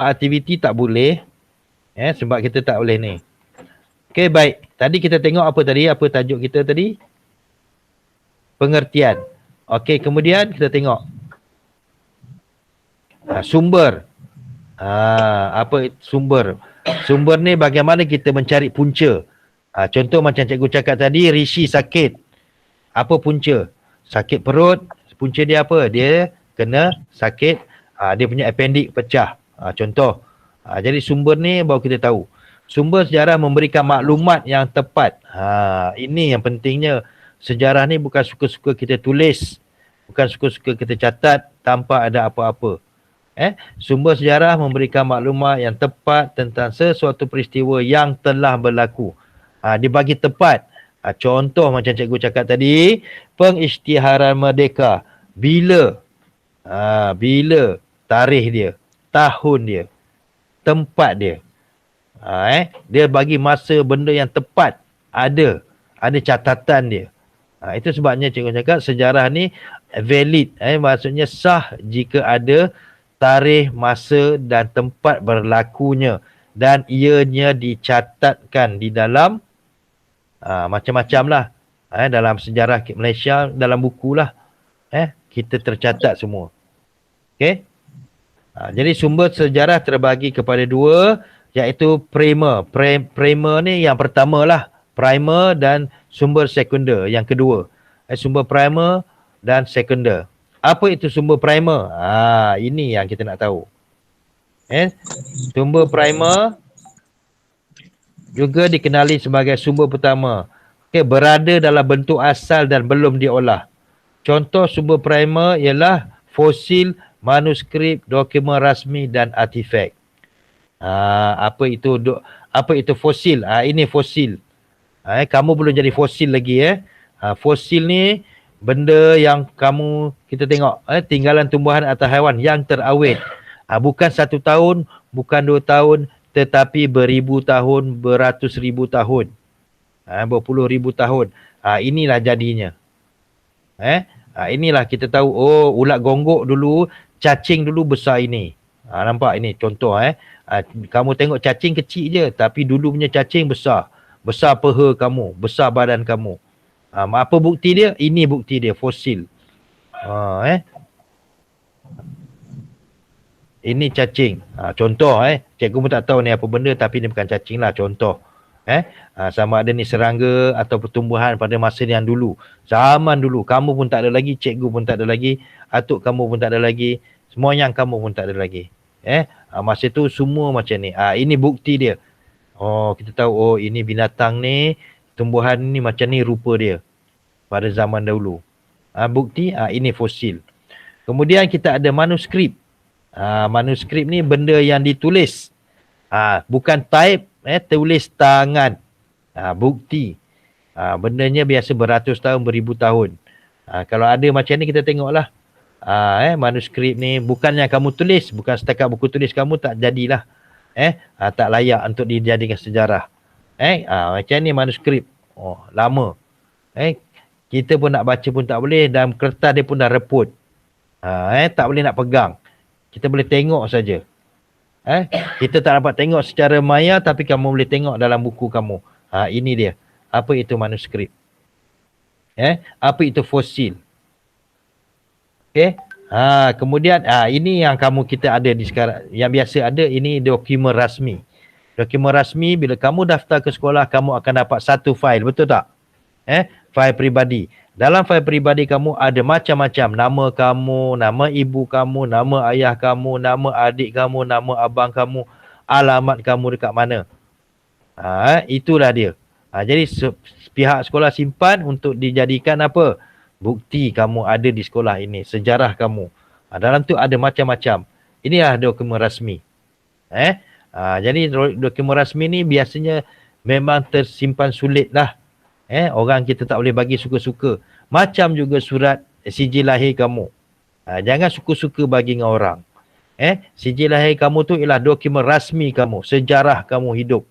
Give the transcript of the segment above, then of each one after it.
aktiviti tak boleh. Sebab kita tak boleh ni. Okey, baik. Tadi kita tengok apa tadi? Apa tajuk kita tadi? Pengertian. Okey, kemudian kita tengok sumber. Apa sumber? Sumber ni bagaimana kita mencari punca. Contoh macam cikgu cakap tadi, Rishi sakit. Apa punca? Sakit perut. Punca dia apa? Dia kena sakit. Dia punya appendix pecah. Contoh. Jadi sumber ni baru kita tahu. Sumber sejarah memberikan maklumat yang tepat. Ini yang pentingnya. Sejarah ni bukan suka-suka kita tulis. Bukan suka-suka kita catat tanpa ada apa-apa. Sumber sejarah memberikan maklumat yang tepat tentang sesuatu peristiwa yang telah berlaku. Dia bagi tepat. Contoh macam cikgu cakap tadi, pengisytiharan merdeka. Bila? Bila tarikh dia, tahun dia, tempat dia. Dia bagi masa benda yang tepat. Ada catatan dia. Itu sebabnya cikgu cakap sejarah ni valid. Maksudnya sah jika ada tarikh, masa dan tempat berlakunya dan ianya dicatatkan di dalam macam-macam lah. Dalam sejarah Malaysia, dalam buku lah. Kita tercatat semua. Okey. Jadi sumber sejarah terbagi kepada dua, iaitu primer. Primer ni yang pertama lah. Primer dan sumber sekunder yang kedua. Sumber primer dan sekunder. Apa itu sumber primer? Ini yang kita nak tahu. Sumber primer juga dikenali sebagai sumber pertama. Berada dalam bentuk asal dan belum diolah. Contoh sumber primer ialah fosil, manuskrip, dokumen rasmi dan artifak. Apa itu fosil? Ini fosil. Kamu belum jadi fosil lagi. Fosil ni benda yang kita tengok, tinggalan tumbuhan atau haiwan yang terawet. Bukan 1 tahun, bukan 2 tahun, tetapi beribu tahun, beratus ribu tahun, berpuluh ribu tahun. Inilah jadinya. Inilah kita tahu, ulat gonggok dulu, cacing dulu besar ini. Nampak ini contoh. Kamu tengok cacing kecil je, tapi dulu punya cacing besar. Besar peha kamu, besar badan kamu. Apa bukti dia? Ini bukti dia, fosil. Ini cacing. Contoh, cikgu pun tak tahu ni apa benda, tapi ni bukan cacing lah, contoh. Sama ada ni serangga atau pertumbuhan pada masa yang dulu. Zaman dulu, kamu pun tak ada lagi, cikgu pun tak ada lagi, atuk kamu pun tak ada lagi, semua yang kamu pun tak ada lagi. Masa tu semua macam ni. Ini bukti dia. Kita tahu, ini binatang ni, tumbuhan ni macam ni rupa dia pada zaman dahulu. Bukti, ini fosil. Kemudian kita ada manuskrip. Manuskrip ni benda yang ditulis. Bukan type, tulis tangan. Bukti. Bendanya biasa beratus tahun, beribu tahun. Kalau ada macam ni kita tengoklah. Manuskrip ni bukan yang kamu tulis, bukan setakat buku tulis kamu tak jadilah. Tak layak untuk dijadikan sejarah. Macam ni manuskrip. Lama. Kita pun nak baca pun tak boleh, dan kertas dia pun dah reput. Tak boleh nak pegang. Kita boleh tengok saja. Kita tak dapat tengok secara maya, tapi kamu boleh tengok dalam buku kamu. Ini dia. Apa itu manuskrip? Apa itu fosil? Kemudian ini yang kita ada di sekarang, yang biasa ada, ini dokumen rasmi. Dokumen rasmi, bila kamu daftar ke sekolah, kamu akan dapat satu fail, betul tak? Fail peribadi. Dalam fail peribadi kamu ada macam-macam. Nama kamu, nama ibu kamu, nama ayah kamu, nama adik kamu, nama abang kamu, alamat kamu dekat mana. Itulah dia. Jadi pihak sekolah simpan untuk dijadikan apa? Bukti kamu ada di sekolah ini, sejarah kamu. Dalam tu ada macam-macam. Inilah dokumen rasmi. Jadi dokumen rasmi ni biasanya memang tersimpan sulit lah. Orang kita tak boleh bagi suka-suka. Macam juga surat sijil lahir kamu. Jangan suka-suka bagi dengan orang. Sijil lahir kamu tu ialah dokumen rasmi kamu, sejarah kamu hidup.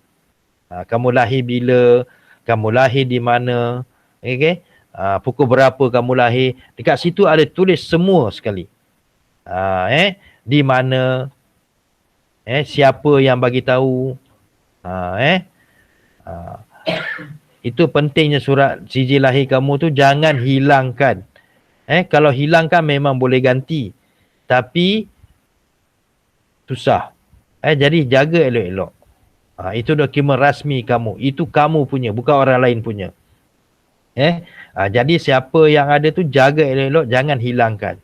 Kamu lahir bila, kamu lahir di mana, pukul berapa kamu lahir. Dekat situ ada tulis semua sekali. Di mana, Siapa yang bagi tahu. Ha, itu pentingnya surat sijil lahir kamu tu jangan hilangkan. Kalau hilangkan memang boleh ganti. Tapi susah. Jadi jaga elok-elok. Itu dokumen rasmi kamu. Itu kamu punya, bukan orang lain punya. Jadi siapa yang ada tu jaga elok-elok, jangan hilangkan.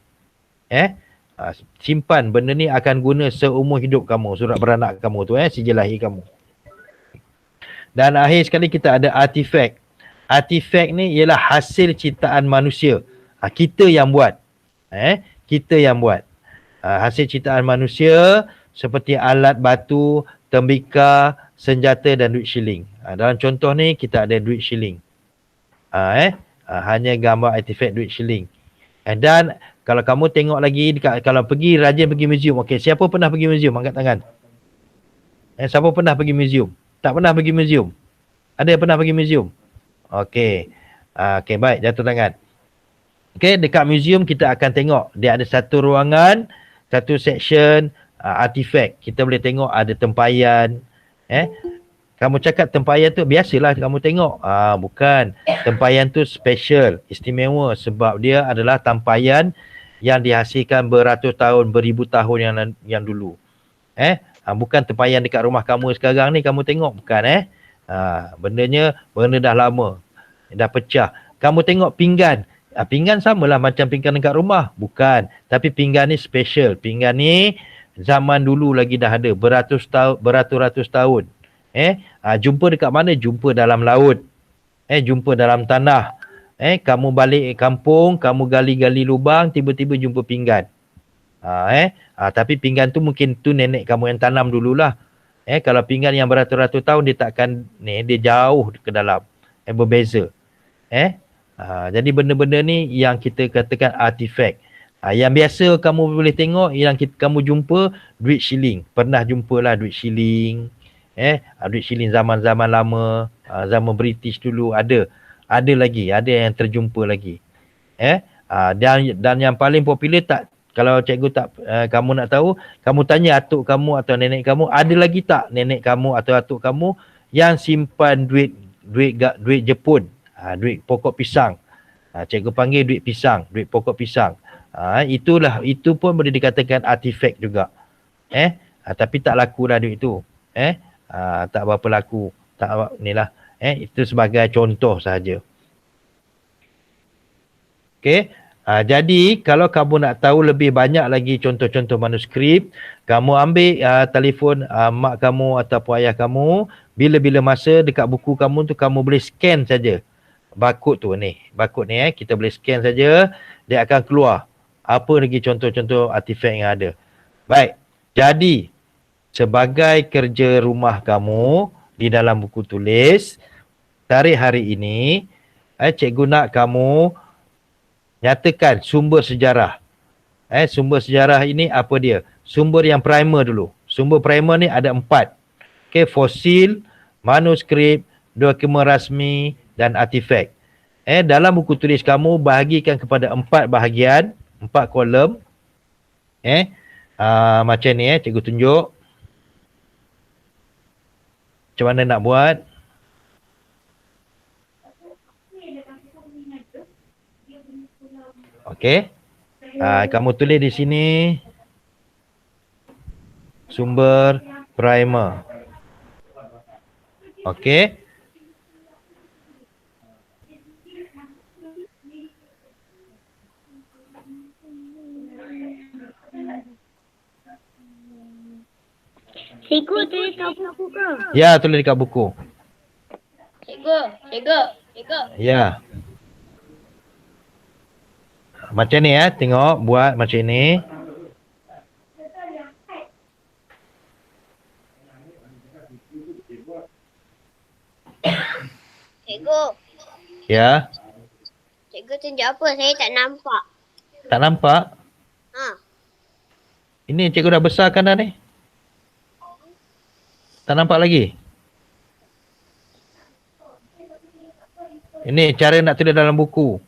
Simpan benda ni akan guna seumur hidup kamu, surat beranak kamu tu, sijil lahir kamu. Dan akhir sekali kita ada artifak. Artifak ni ialah hasil ciptaan manusia. Kita yang buat. Kita yang buat. Hasil ciptaan manusia seperti alat batu, tembikar, senjata dan duit shilling. Dalam contoh ni kita ada duit shilling. Hanya gambar artifak duit shilling. Dan kalau kamu tengok lagi dekat, kalau pergi rajin pergi museum. Okey, siapa pernah pergi museum? Angkat tangan. Siapa pernah pergi museum? Tak pernah pergi museum? Ada yang pernah pergi museum? Okey. Okey, baik, jatuh tangan. Okey, dekat museum kita akan tengok dia ada satu ruangan, satu section artifak. Kita boleh tengok ada tempayan. Kamu cakap tempayan tu biasalah kamu tengok. Bukan. Tempayan tu special, istimewa sebab dia adalah tempayan yang dihasilkan beratus tahun, beribu tahun yang dulu. Bukan tempayan dekat rumah kamu sekarang ni kamu tengok, bukan. Benda dah lama, dah pecah. Kamu tengok pinggan. Pinggan samalah macam pinggan dekat rumah, bukan. Tapi pinggan ni special. Pinggan ni zaman dulu lagi dah ada, beratus-ratus tahun. Jumpa dekat mana? Jumpa dalam laut. Jumpa dalam tanah. Kamu balik kampung, kamu gali-gali lubang, tiba-tiba jumpa pinggan. Tapi pinggan tu mungkin tu nenek kamu yang tanam dululah. Kalau pinggan yang beratus-ratus tahun, dia takkan dia jauh ke dalam. Berbeza. Jadi benda-benda ni yang kita katakan artifak. Yang biasa kamu boleh tengok, yang kamu jumpa duit shilling. Pernah jumpalah duit shilling. Duit shilling zaman-zaman lama, zaman British dulu ada. Ada lagi, ada yang terjumpa lagi. Dan yang paling popular tak, kalau cikgu tak kamu nak tahu, kamu tanya atuk kamu atau nenek kamu, ada lagi tak nenek kamu atau atuk kamu yang simpan duit Jepun, duit pokok pisang. Cikgu panggil duit pisang, duit pokok pisang. Itu pun boleh dikatakan artifak juga. Tapi tak lakulah duit itu. Tak berapa laku. Tak inilah. Itu sebagai contoh sahaja. Okey. Jadi kalau kamu nak tahu lebih banyak lagi contoh-contoh manuskrip, kamu ambil telefon mak kamu ataupun ayah kamu, bila-bila masa dekat buku kamu tu kamu boleh scan saja. Barcode tu ni. Barcode ni kita boleh scan saja, dia akan keluar apa lagi contoh-contoh artifak yang ada. Baik. Jadi sebagai kerja rumah kamu di dalam buku tulis, tarikh hari ini, cikgu nak kamu nyatakan sumber sejarah. Sumber sejarah ini apa dia? Sumber yang primer dulu. Sumber primer ni ada 4. Okey, fosil, manuskrip, dokumen rasmi dan artifak. Dalam buku tulis kamu bahagikan kepada 4 bahagian, 4 kolom. Macam ni cikgu tunjuk. Macam mana nak buat? Okey. Kamu tulis di sini sumber primer. Okey. Cikgu tulis kat buku ke? Ya, tulis dekat buku. Cikgu. Ya. Macam ni tengok buat macam ni. Cikgu. Ya. Cikgu tunjuk apa? Saya tak nampak. Tak nampak? Ini cikgu dah besarkan dah ni. Tak nampak lagi? Ini cara nak tulis dalam buku.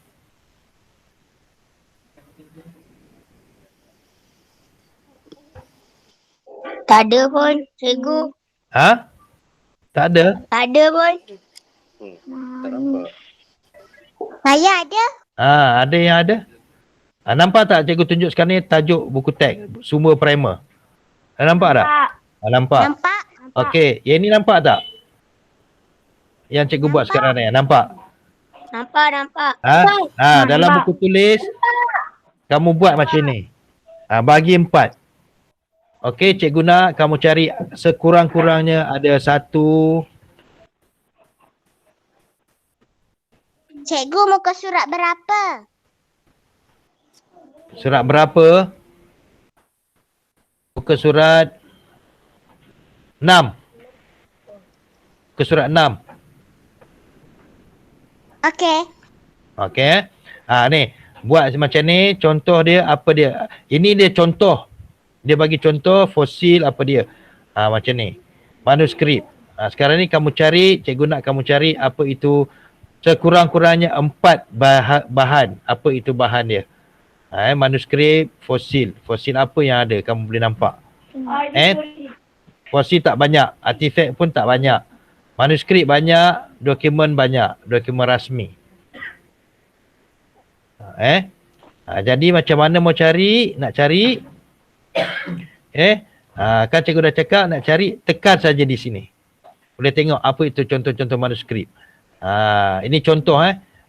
Tak ada pun, cikgu. Ha? Tak ada? Tak ada pun. Tak nampak. Saya ada. Ada yang ada. Nampak tak cikgu tunjuk sekarang ni tajuk buku teks, sumber primer. Nampak tak? Nampak. Nampak? Okey, yang ni nampak tak? Yang cikgu buat sekarang ni, nampak? Nampak. Dalam buku tulis kamu buat macam ni. Bagi 4. Okey, cikgu nak kamu cari sekurang-kurangnya ada 1. Cikgu muka surat berapa? Surat berapa? Muka surat 6. Muka surat 6. Okey. Okey. Ni buat macam ni, contoh dia apa dia. Ini dia contoh. Dia bagi contoh fosil apa dia. Macam ni. Manuskrip. Sekarang ni kamu cari, cikgu nak kamu cari apa itu sekurang-kurangnya 4 bahan. Apa itu bahan dia. Manuskrip, fosil. Fosil apa yang ada kamu boleh nampak. Fosil tak banyak, artifak pun tak banyak. Manuskrip banyak, dokumen banyak, dokumen rasmi. Jadi macam mana mau cari, nak cari. Kan cikgu dah cakap nak cari, tekan saja di sini. Boleh tengok apa itu contoh-contoh manuskrip. Ini contoh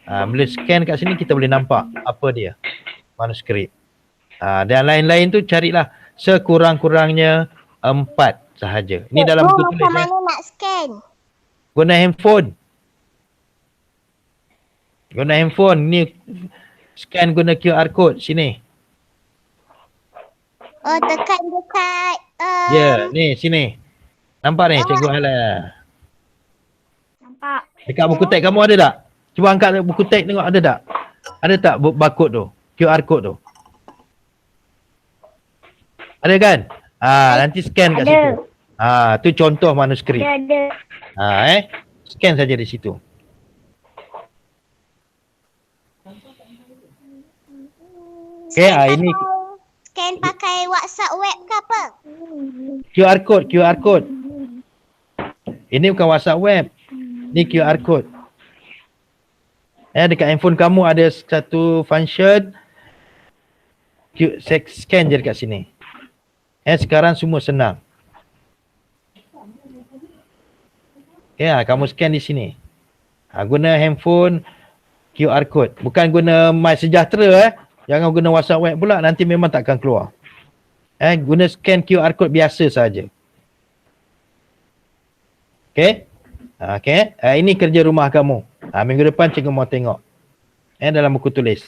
bila scan kat sini kita boleh nampak apa dia manuskrip. Dan lain-lain tu carilah sekurang-kurangnya 4 sahaja. Ini dalam buku tulis. Macam mana nak scan? Guna handphone. Guna handphone. Ni scan guna QR code sini. Oh, tekan dekat. Ni sini. Nampak ni cikgu highlight. Nampak. Dekat buku teks kamu ada tak? Cuba angkat buku teks tengok ada tak? Ada tak barcode tu? QR code tu? Ada kan? Nanti scan kat situ. Tu contoh manuskrip. Ada. Scan saja di situ. Okey, ini Scan pakai WhatsApp web ke apa? QR code. Ini bukan WhatsApp web. Ni QR code. Dekat handphone kamu ada satu function scan je dekat sini. Sekarang semua senang. Kamu scan di sini. Guna handphone QR code. Bukan guna MySejahtera Jangan guna WhatsApp web pula, nanti memang takkan keluar. Guna scan QR code biasa saja. Okey? Okey. Ini kerja rumah kamu. Minggu depan cikgu mau tengok. Dalam buku tulis.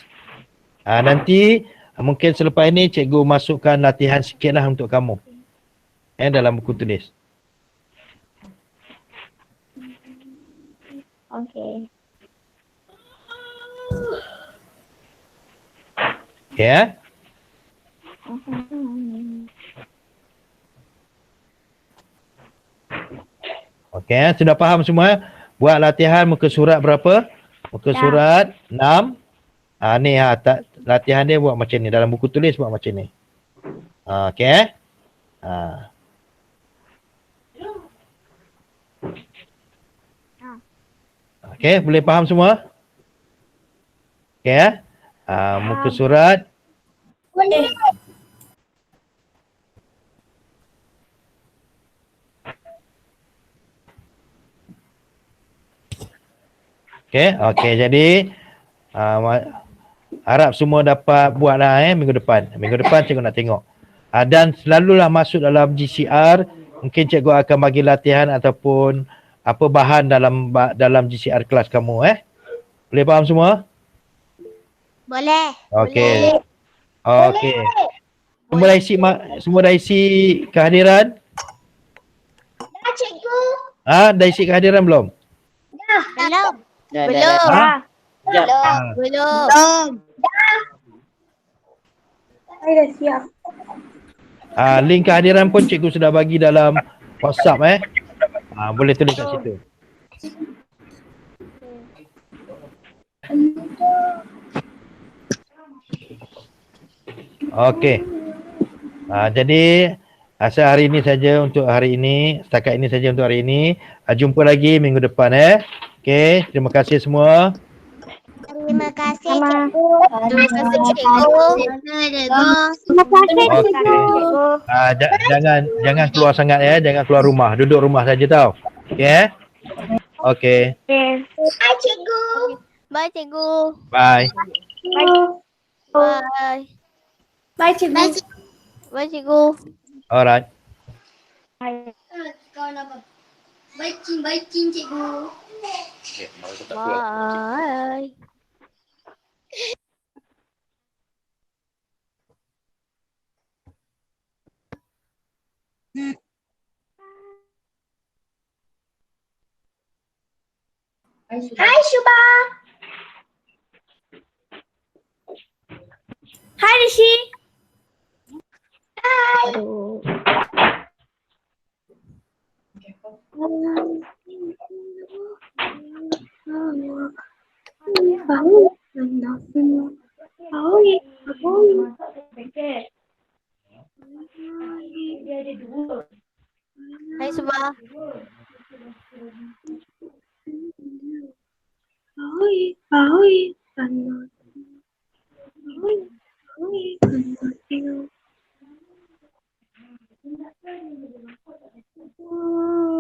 Nanti mungkin selepas ini cikgu masukkan latihan sikitlah untuk kamu. Dalam buku tulis. Okey. Ya. Okey, sudah faham semua? Buat latihan muka surat berapa? Muka surat 6. Ni latihan dia buat macam ni. Dalam buku tulis buat macam ni. Okey. Okey, boleh faham semua? Okey. Muka surat. Okey, jadi harap semua dapat buatlah minggu depan. Minggu depan cikgu nak tengok. Dan selalulah masuk dalam GCR, mungkin cikgu akan bagi latihan ataupun apa bahan dalam GCR kelas kamu Boleh faham semua? Boleh. Okey. Okey. Semua dah isi kehadiran? Dah, cikgu. Dah isi kehadiran belum? Belum. Belum. Belum. Saya dah siap. Link kehadiran pun cikgu sudah bagi dalam WhatsApp boleh tulis kat situ. Okey. Jadi Asal hari ini saja untuk hari ini. Setakat ini saja untuk hari ini. Jumpa lagi minggu depan Okey, terima kasih semua. Terima kasih, Sama. cikgu. Terima kasih, Cikgu. Terima kasih, Okey. Jangan keluar sangat jangan keluar rumah. Duduk rumah saja tau. Okey. Okey. Bye, cikgu. Bye, cikgu. Bye. Bye. Bye, cikgu. Bye, cikgu. Alright. Kawan apa? Baik, cikgu. Okay, malah aku tak keluar. Bye. Hai, Shuba. Hai, Rishi. Hai. Hai, Subah.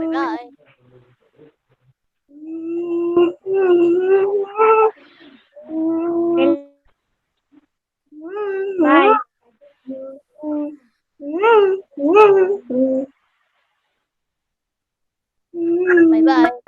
Bye-bye. Bye. Bye-bye.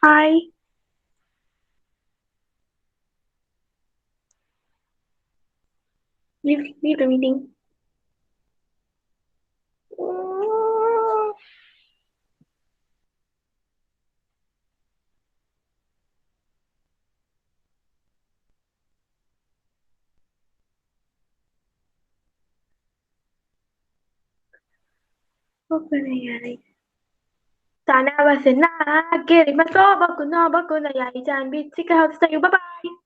Hi. Leave the meeting. Sana basena, geri maso, baku no, baku na yai jan, bitsi ka hau, bye bye.